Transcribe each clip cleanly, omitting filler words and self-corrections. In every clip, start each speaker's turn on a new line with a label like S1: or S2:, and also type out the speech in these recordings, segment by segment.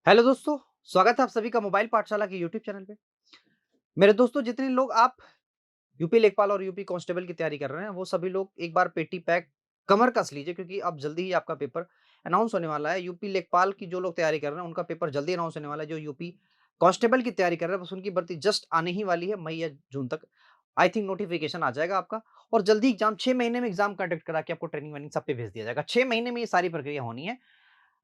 S1: Hello दोस्तों, स्वागत है आप सभी का मोबाइल पाठशाला के यूट्यूब चैनल पे। मेरे दोस्तों जितने लोग आप यूपी लेखपाल और यूपी कांस्टेबल की तैयारी कर रहे हैं, वो सभी लोग एक बार पेटी पैक कमर कस लीजिए क्योंकि अब जल्दी ही आपका पेपर अनाउंस होने वाला है। यूपी लेखपाल की जो लोग तैयारी कर रहे हैं, उनका पेपर जल्दी अनाउंस होने वाला है। जो यूपी कांस्टेबल की तैयारी कर रहे हैं, बस उनकी भर्ती जस्ट आने ही वाली है, मई या जून तक। आई थिंक नोटिफिकेशन आ जाएगा आपका और जल्दी एग्जाम 6 महीने में एग्जाम कंडक्ट करा के आपको ट्रेनिंग वेनिंग सब पे भेज दिया जाएगा। 6 महीने में ये सारी प्रक्रिया होनी है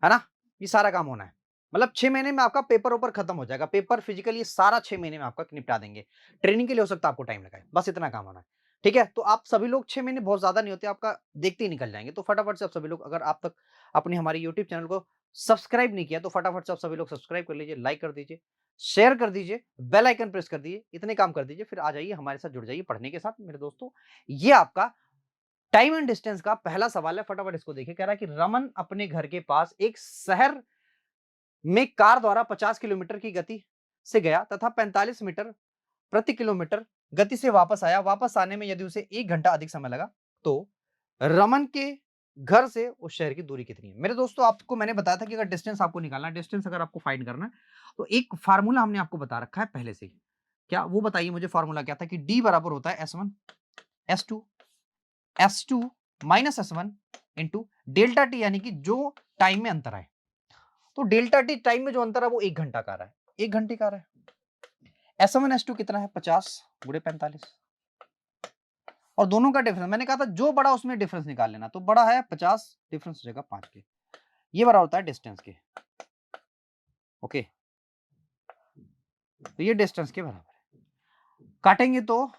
S1: ना? ये सारा काम होना है। मतलब 6 महीने में आपका पेपर-वेपर खत्म हो जाएगा। पेपर, फिजिकल ये सारा 6 महीने में आपका निपटा देंगे। ट्रेनिंग के लिए हो सकता है आपको टाइम लगाए, बस इतना काम होना है। ठीक है? तो आप सभी लोग 6 महीने बहुत ज़्यादा नहीं होते, आपका देखते ही निकल जाएँगे। तो फटाफट से आप सभी लोग अगर आप तक अपनी हमारी यूट्यूब चैनल को सब्सक्राइब नहीं किया, तो फटाफट से आप सभी लोग सब्सक्राइब कर लीजिए, लाइक कर दीजिए, शेयर कर दीजिए, बेल आइकन प्रेस कर दीजिए। इतने काम कर दीजिए, फिर आ जाइए हमारे साथ जुड़ जाइए पढ़ने के साथ मेरे दोस्तों। ये आपका टाइम एंड डिस्टेंस का पहला सवाल है, फटाफट इसको देखिए। कह रहा है कि रमन अपने घर के पास एक शहर में कार द्वारा 50 किलोमीटर की गति से गया तथा 45 मीटर प्रति किलोमीटर गति से वापस आया। वापस आने में यदि उसे 1 घंटा अधिक समय लगा, तो रमन के घर से उस शहर की दूरी कितनी है? मेरे दोस्तों, आपको मैंने बताया था कि अगर डिस्टेंस आपको निकालना है, डिस्टेंस अगर आपको फाइंड करना है, तो एक फार्मूला हमने आपको बता रखा है पहले से ही। क्या वो बताइए मुझे, फार्मूला क्या था? कि D बराबर होता है S1 S2 S2 minus S1 into delta T, यानी कि जो टाइम में अंतर आए। तो डेल्टा टी टाइम में जो अंतर है वो 1 घंटा का आ रहा है, 1 घंटे का आ रहा है। S1 S2 कितना है? 50 गुणे 45, और दोनों का डिफरेंस मैंने कहा था जो बड़ा उसमें डिफरेंस निकाल लेना। तो बड़ा है 50, डिफरेंस हो जाएगा 5 के। ये बड़ा होता है डिस्टेंस के। ओके, तो ये डिस्टेंस के बराबर है। काटेंगे तो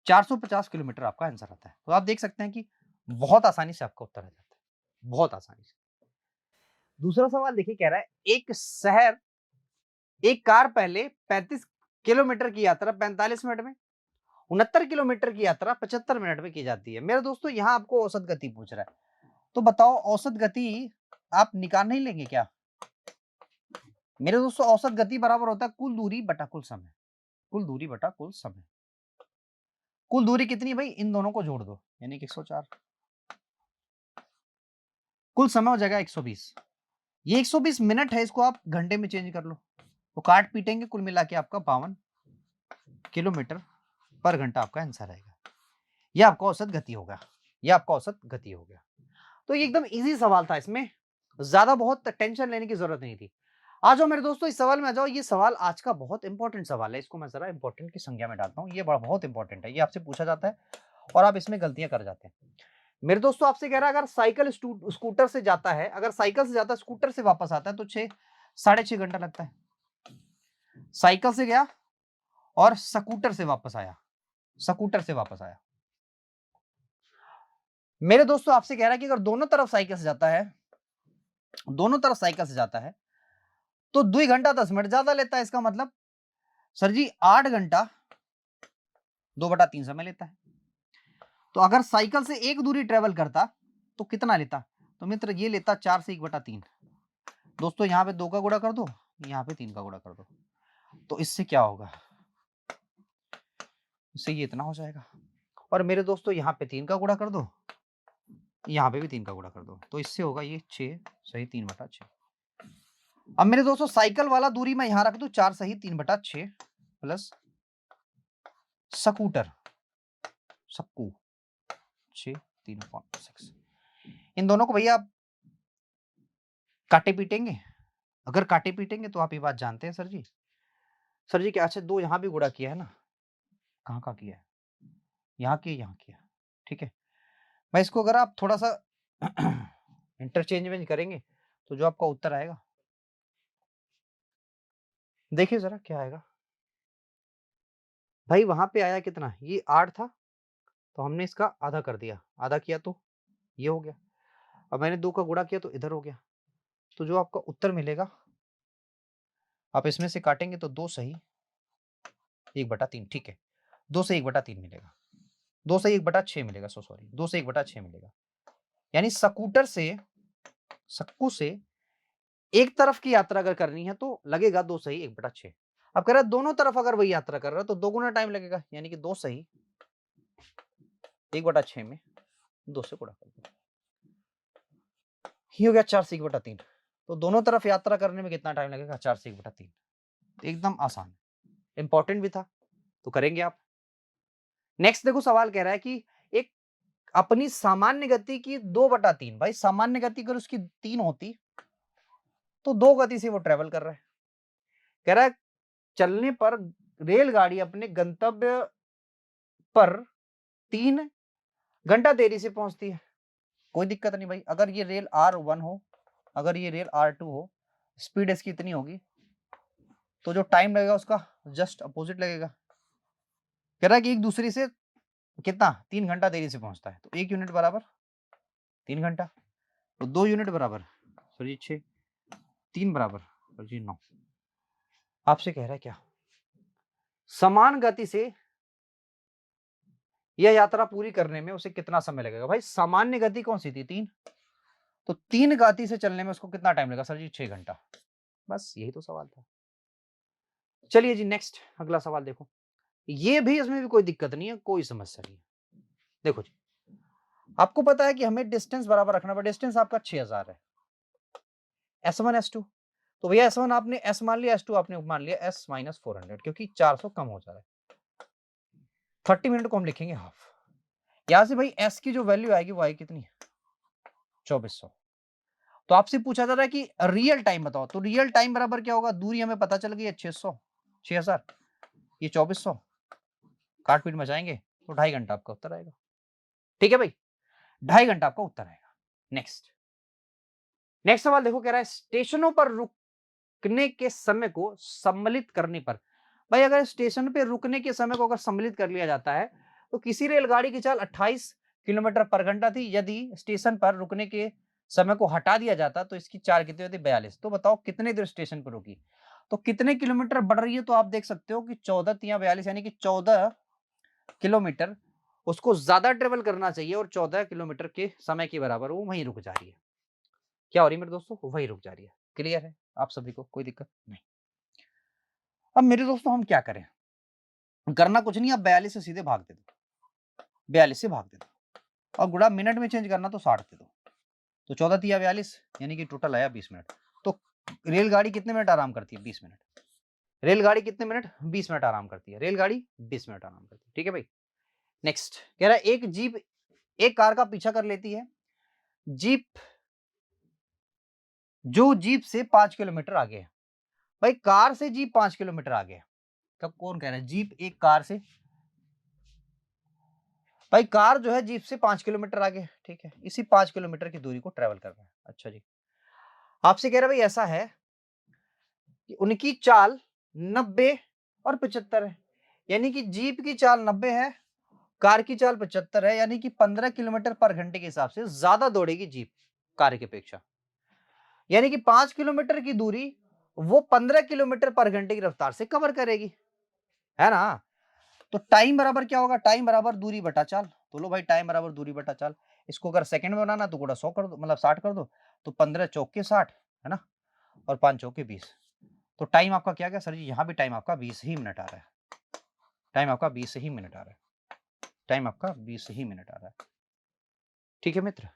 S1: 450 किलोमीटर आपका आंसर आता है। तो आप देख सकते हैं कि बहुत आसानी से आपका उत्तर आ जाता है, बहुत आसानी से। दूसरा सवाल देखिए, कह रहा है एक कार पहले 35 किलोमीटर की यात्रा 45 मिनट में, 69 किलोमीटर की यात्रा 75 मिनट में की जाती है। मेरे दोस्तों, यहाँ आपको औसत गति पूछ रहा है, तो बताओ औसत गति आप निकाल नहीं लेंगे क्या? मेरे दोस्तों, औसत गति बराबर होता है कुल दूरी बटा कुल समय। कुल दूरी बटा कुल समय। कुल दूरी कितनी भाई? इन दोनों को जोड़ दो, यानी कि 104। कुल समय हो जाएगा 120। ये 120 मिनट है, इसको आप घंटे में चेंज कर लो, तो काट पीटेंगे, कुल मिला के आपका 52 किलोमीटर पर घंटा आपका आंसर आएगा। ये आपका औसत गति होगा। ये आपका औसत गति हो गया। तो ये एकदम इजी सवाल था, इसमें ज्यादा बहुत टेंशन लेने की जरूरत नहीं थी। आ जाओ मेरे दोस्तों, इस सवाल में आ जाओ। ये सवाल आज का बहुत इंपॉर्टेंट सवाल है, इसको मैं जरा इंपॉर्टेंट की संज्ञा में डालता हूँ। ये बड़ा बहुत इंपॉर्टेंट है, ये आपसे पूछा जाता है और आप इसमें गलतियां कर जाते हैं। मेरे दोस्तों, आपसे कह रहा है अगर साइकिल स्कूटर से जाता है, अगर साइकिल से जाता है स्कूटर से वापस आता है, तो 6 साढ़े 6 घंटा लगता है। साइकिल से गया और स्कूटर से वापस आया, स्कूटर से वापस आया। मेरे दोस्तों, आपसे कह रहा है कि अगर दोनों तरफ साइकिल से जाता है, दोनों तरफ साइकिल से जाता है, तो 2 घंटा 10 मिनट ज्यादा लेता है। इसका मतलब सर जी 8 घंटा 2/3 समय लेता है। तो अगर साइकिल से एक दूरी ट्रेवल करता तो कितना लेता? तो मित्र ये लेता 4 से 1/3। दोस्तों यहाँ पे 2 का गुणा कर दो, यहाँ पे 3 का गुणा कर दो, तो इससे क्या होगा? इससे ये इतना हो जाएगा। और मेरे दोस्तों यहाँ पे 3 का गुणा कर दो, यहाँ पे भी 3 का गुणा कर दो, तो इससे होगा ये 6 सही 3/6। अब मेरे दोस्तों, साइकिल वाला दूरी मैं यहां रख दूं 4 सही 3/6 प्लस स्कूटर सक्कू 6 3.6। इन दोनों को भैया आप काटे पीटेंगे। अगर काटे पीटेंगे तो आप ये बात जानते हैं सर जी क्या? अच्छा, 2 यहां भी गुणा किया है ना? कहाँ का किया है? यहाँ किया, यहाँ किया। ठीक है, मैं इसको अगर आप थोड़ा सा इंटरचेंज करेंगे तो जो आपका उत्तर आएगा, देखिए जरा क्या आएगा। भाई वहां पे आया कितना? ये 8 था, तो हमने इसका आधा कर दिया, आधा किया तो ये हो गया। अब मैंने 2 का गुणा किया तो इधर हो गया। तो जो आपका उत्तर मिलेगा, आप इसमें से काटेंगे तो 2 सही 1/3। ठीक है, 2 से 1/3 मिलेगा, 2 से 1/6 मिलेगा, सॉरी 2 से 1/6 मिलेगा। यानी सक्कू से एक तरफ की यात्रा अगर करनी है तो लगेगा 2 सही 1/6। अब कह रहा है दोनों तरफ अगर वही यात्रा कर रहा है तो 2 गुना टाइम लगेगा, यानी कि 2 सही 1/6 में 2 से गुणा कर दो। ये हो गया 4 से 1/3। तो दोनों तरफ यात्रा करने में कितना टाइम लगेगा? 4 से 1/3। एकदम आसान, इंपॉर्टेंट भी था, तो करेंगे आप। नेक्स्ट देखो सवाल कह रहा है कि एक अपनी सामान्य गति की 2/3, भाई सामान्य गति अगर उसकी 3 होती तो 2 गति से वो ट्रेवल कर रहा है। कह रहा है चलने पर रेलगाड़ी अपने गंतव्य पर 3 घंटा देरी से पहुंचती है। कोई दिक्कत नहीं भाई, अगर ये रेल R1 हो, अगर ये रेल R2 हो, स्पीड इसकी इतनी होगी, तो जो टाइम लगेगा उसका जस्ट अपोजिट लगेगा। कह रहा है कि एक दूसरे से कितना 3 घंटा देरी से पहुंचता है, तो 1 यूनिट बराबर 3 घंटा, तो 2 यूनिट बराबर सॉरी 6, 3 बराबर सॉरी 9। आपसे कह रहा है क्या, समान गति से यह यात्रा पूरी करने में उसे कितना समय लगेगा? भाई सामान्य गति कौन सी थी? 3, तो 3 गति से चलने में उसको कितना टाइम लगेगा? सर जी 6 घंटा। बस यही तो सवाल था। चलिए जी नेक्स्ट अगला सवाल देखो, ये भी इसमें भी कोई दिक्कत नहीं है, कोई समस्या नहीं है। देखो जी, आपको पता है कि हमें डिस्टेंस बराबर रखना पड़ेगा। डिस्टेंस आपका 6000 है, S1 S2, तो भैया S1 आपने S मान लिया, S2 आपने मान लिया S माइनस 400, क्योंकि 400 कम हो जा रहा है। 30 मिनट को हम लिखेंगे हाफ। यहां से भाई S की जो वैल्यू आएगी वो आएगी कितनी? 2400। तो आपसे पूछा जा रहा है कि रियल टाइम बताओ, तो रियल टाइम बराबर क्या होगा? दूरी हमें पता चल गई है 600, 6000, ये 2400, काट पीट मचाएंगे तो 2.5 घंटा आपका उत्तर आएगा। ठीक है भाई, 2.5 घंटा आपका उत्तर आएगा। नेक्स्ट नेक्स्ट सवाल देखो, कह रहा है स्टेशनों पर रुकने के समय को सम्मिलित करने पर, भाई अगर स्टेशन पे रुकने के समय को अगर सम्मिलित कर लिया जाता है तो किसी रेलगाड़ी की चाल 28 किलोमीटर पर घंटा थी, यदि स्टेशन पर रुकने के समय को हटा दिया जाता तो इसकी चाल कितनी होती? 42। तो बताओ कितने देर स्टेशन पर रुकी, तो कितने किलोमीटर बढ़ रही है? तो आप देख सकते हो कि 14 या 42 यानी कि 14 किलोमीटर उसको ज्यादा ट्रेवल करना चाहिए, और 14 किलोमीटर के समय के बराबर वो वहीं रुक जा रही है। क्या हो रही है मेरे दोस्तों? वहीं रुक जा रही है। क्लियर है आप सभी को? कोई दिक्कत नहीं। अब मेरे दोस्तों हम क्या करें? करना कुछ नहीं, आप 42 से सीधे भाग दे दो, 42 से भाग दे दो, और गुणा मिनट में चेंज करना तो 60 दे दो, तो 14 तिया 42 यानी कि टोटल आया 20 मिनट। तो रेलगाड़ी कितने मिनट आराम करती है? 20 मिनट। रेलगाड़ी कितने मिनट? 20 मिनट आराम करती है रेलगाड़ी, 20 मिनट आराम करती है। ठीक है भाई। नेक्स्ट कह रहा है एक जीप एक कार का पीछा कर लेती है, जीप जो जीप से 5 किलोमीटर आगे है। भाई कार से जीप 5 किलोमीटर आगे है, कब कौन कह रहा है? जीप एक कार से, भाई कार जो है जीप से 5 किलोमीटर आगे, ठीक है, इसी 5 किलोमीटर की दूरी को ट्रेवल कर रहा है। अच्छा जी, आपसे कह रहा है भाई ऐसा है कि उनकी चाल 90 और 75 है, यानी कि जीप की चाल 90 है, कार की चाल 75 है, यानी कि 15 किलोमीटर पर घंटे के हिसाब से ज्यादा दौड़ेगी जीप कार की अपेक्षा। यानी कि 5 किलोमीटर की दूरी वो 15 किलोमीटर पर घंटे की रफ्तार से कवर करेगी, है ना? तो टाइम बराबर क्या होगा? टाइम बराबर दूरी बटा चाल। तो लो भाई टाइम बराबर दूरी बटा चाल, इसको अगर सेकंड में बनाना तो गुणा 100 कर दो, मतलब 60 कर दो, तो 15 चौके 60, है ना, और 5 चौके 20। तो टाइम आपका क्या गया? सर जी यहाँ भी टाइम आपका 20 ही मिनट आ रहा है, टाइम आपका 20 ही मिनट आ रहा है, टाइम आपका 20 ही मिनट आ रहा है। ठीक है मित्र,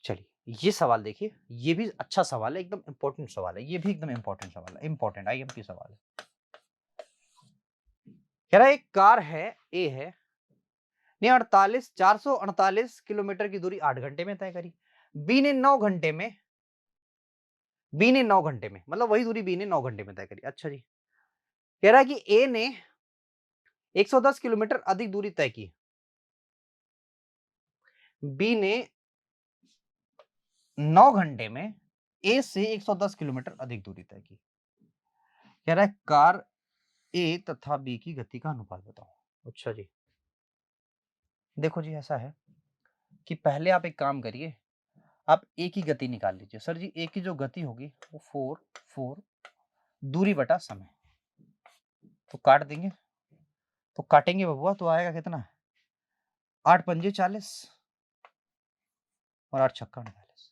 S1: चलिए ये सवाल देखिए, ये भी अच्छा सवाल है, एकदम इंपॉर्टेंट सवाल है, ये भी एकदम इंपॉर्टेंट सवाल है, इंपॉर्टेंट आईएमपी सवाल है। कह रहा है एक कार है, ए है, ने 448 किलोमीटर की दूरी 8 घंटे में तय करी। बी ने 9 घंटे में, बी ने 9 घंटे में, मतलब वही दूरी बी ने 9 घंटे में तय करी। अच्छा जी, कह रहा है कि ए ने 110 किलोमीटर अधिक दूरी तय की, बी ने 9 घंटे में ए से 110 किलोमीटर अधिक दूरी तय की। कह रहा है कार ए तथा बी की गति का अनुपात बताओ। अच्छा जी, देखो जी ऐसा है कि पहले आप एक काम करिए, आप ए की गति निकाल लीजिए। सर जी ए की जो गति होगी वो 4 दूरी बटा समय, तो काट देंगे, तो काटेंगे बबुआ तो आएगा कितना? 8 पंजे 40 और 8 छक्का 48,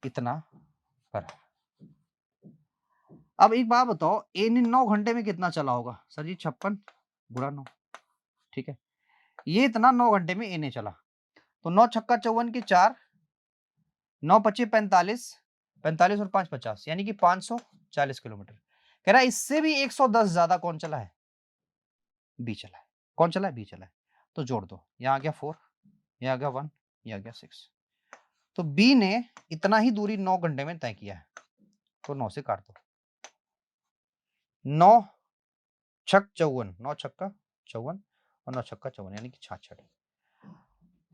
S1: इतना बराबर। अब एक बात बताओ, ए ने 9 घंटे में कितना चला होगा? सर जी 56 गुणा 9, ठीक है, ये इतना 9 घंटे में ए ने चला, तो 9 छक्का 54 के 4, 9 पचे 45, 45 और 5 50, यानी कि 540 किलोमीटर। कह रहा है इससे भी 110 ज्यादा कौन चला है? बी चला है। कौन चला है? बी चला है। तो जोड़ दो, यहाँ आ गया 4, यहाँ आ गया 1, यहाँ आ गया 6। तो बी ने इतना ही दूरी 9 घंटे में तय किया है, तो 9 से काट दो। 9 छक 54, 9 छक्का 54 और 9 छक्का 54, यानी कि 66।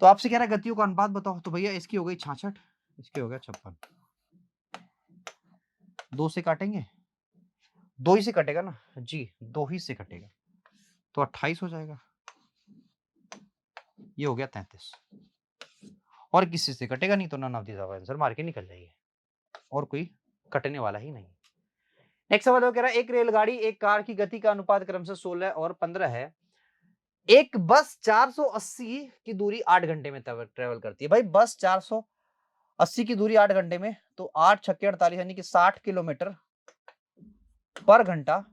S1: तो आपसे कह रहा है गतियों का अनुपात बताओ, तो भैया इसकी हो गई 66, इसकी हो गया 56। 2 से काटेंगे, 2 ही से कटेगा ना जी, 2 ही से कटेगा, तो 28 हो जाएगा। ये हो गया 33, और किसी से कटेगा नहीं, तो नन ऑफ दीज आंसर मार के निकल जाइए, और कोई कटने वाला ही नहीं। नेक्स्ट सवाल कह रहा है एक रेलगाड़ी एक कार की गति का अनुपात क्रमशः 16 और 15 है। एक बस 480 की दूरी 8 घंटे में ट्रेवल करती है। भाई बस 480 की दूरी 8 घंटे में, तो 8 छक्के 48, यानी कि 60 किलोमीटर पर घंटा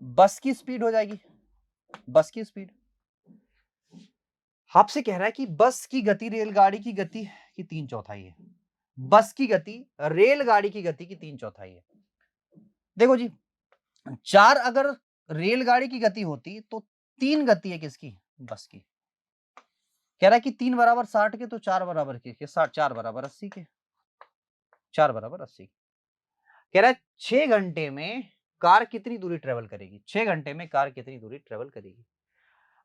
S1: बस की स्पीड हो जाएगी। बस की स्पीड आपसे कह रहा है कि बस की गति रेलगाड़ी की गति की 3/4 है। बस की गति रेलगाड़ी की गति की 3/4 है। देखो जी, 4 अगर रेलगाड़ी की गति होती तो 3 गति है किसकी? बस की। कह रहा है कि 3 बराबर 60 के, तो 4 बराबर के 4 बराबर 80 के, 4 बराबर 80। कह रहा है 6 घंटे में कार कितनी दूरी ट्रेवल करेगी? 6 घंटे में कार कितनी दूरी ट्रेवल करेगी?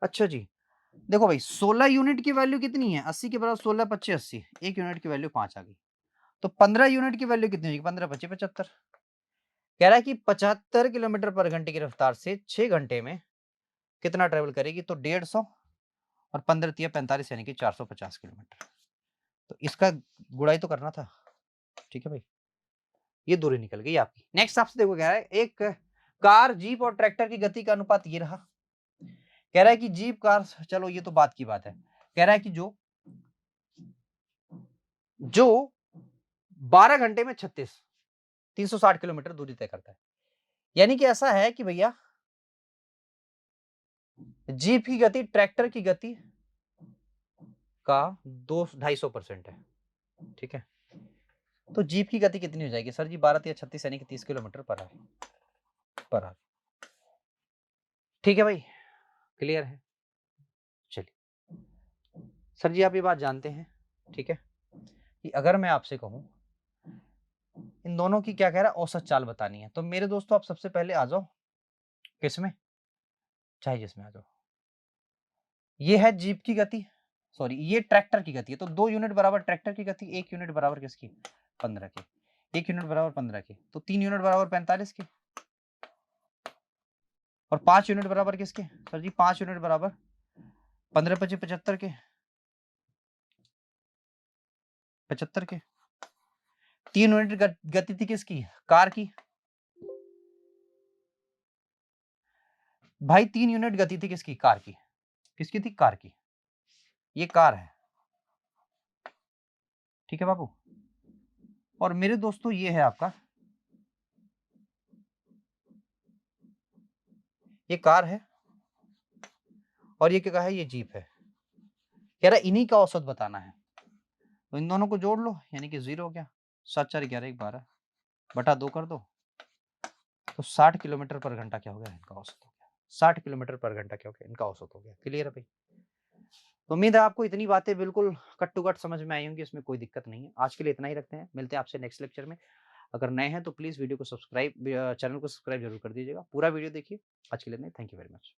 S1: अच्छा जी, देखो भाई 16 यूनिट की वैल्यू कितनी है? 80 के बराबर 16 25 80, 1 यूनिट की वैल्यू 5 आ गई। तो 15 यूनिट की वैल्यू कितनी होगी? 15 25 75। कह रहा है कि 75 किलोमीटर पर घंटे की रफ्तार से 6 घंटे में कितना ट्रेवल करेगी? तो 150 और 15 तिया 45, यानी कि 450 किलोमीटर। तो इसका गुड़ाई तो करना था, ठीक है भाई, ये दूरी निकल गई आपकी। नेक्स्ट आपसे देखो, कह रहा है एक कार जीप और ट्रैक्टर की गति का अनुपात ये रहा। कह रहा है कि जीप कार, चलो ये तो बात की बात है। कह रहा है कि जो 12 घंटे में 36 360 किलोमीटर दूरी तय करता है। यानी कि ऐसा है कि भैया जीप की गति ट्रैक्टर की गति का 2-250% है, ठीक है। तो जीप की गति कितनी हो जाएगी सर जी? 12 या 36, यानी कि 30 किलोमीटर पर आवर। ठीक है भाई, क्लियर है। चलिए सर जी, आप ये बात जानते हैं, ठीक है, कि अगर मैं आपसे कहूं इन दोनों की क्या कह रहा है औसत चाल बतानी है, तो मेरे दोस्तों आप सबसे पहले आ जाओ किसमें, चाहे जिसमें आ जाओ। ये है जीप की गति, सॉरी ये ट्रैक्टर की गति है, तो 2 यूनिट बराबर ट्रैक्टर की गति, 1 यूनिट बराबर किसकी? 15 की। 1 यूनिट बराबर 15 की, तो 3 यूनिट बराबर 45 की, और 5 यूनिट बराबर किसके सर जी? 5 यूनिट बराबर 15 25 75 के, 75 के। 3 यूनिट गति थी किसकी? कार की। भाई 3 यूनिट गति थी किसकी? कार की। किसकी थी? कार की। ये कार है, ठीक है बाबू। और मेरे दोस्तों ये है आपका, ये कार है, और ये क्या है? ये जीप है। कह रहा इन्हीं का औसत बताना है, तो इन दोनों को जोड़ लो, यानी कि 0 हो गया। 7 4 11 1 12 बटा 2 कर दो, तो 60 किलोमीटर पर घंटा क्या हो गया? इनका औसत हो गया। 60 किलोमीटर पर घंटा क्या हो गया? इनका औसत हो गया। क्लियर है भाई? तो उम्मीद है आपको इतनी बातें बिल्कुल कट टू कट समझ में आई होंगी, इसमें कोई दिक्कत नहीं है। आज के लिए इतना ही रखते हैं, मिलते हैं आपसे नेक्स्ट लेक्चर में। अगर नए हैं तो प्लीज वीडियो को सब्सक्राइब, चैनल को सब्सक्राइब जरूर कर दीजिएगा। पूरा वीडियो देखिए। आज के लिए नहीं, थैंक यू वेरी मच।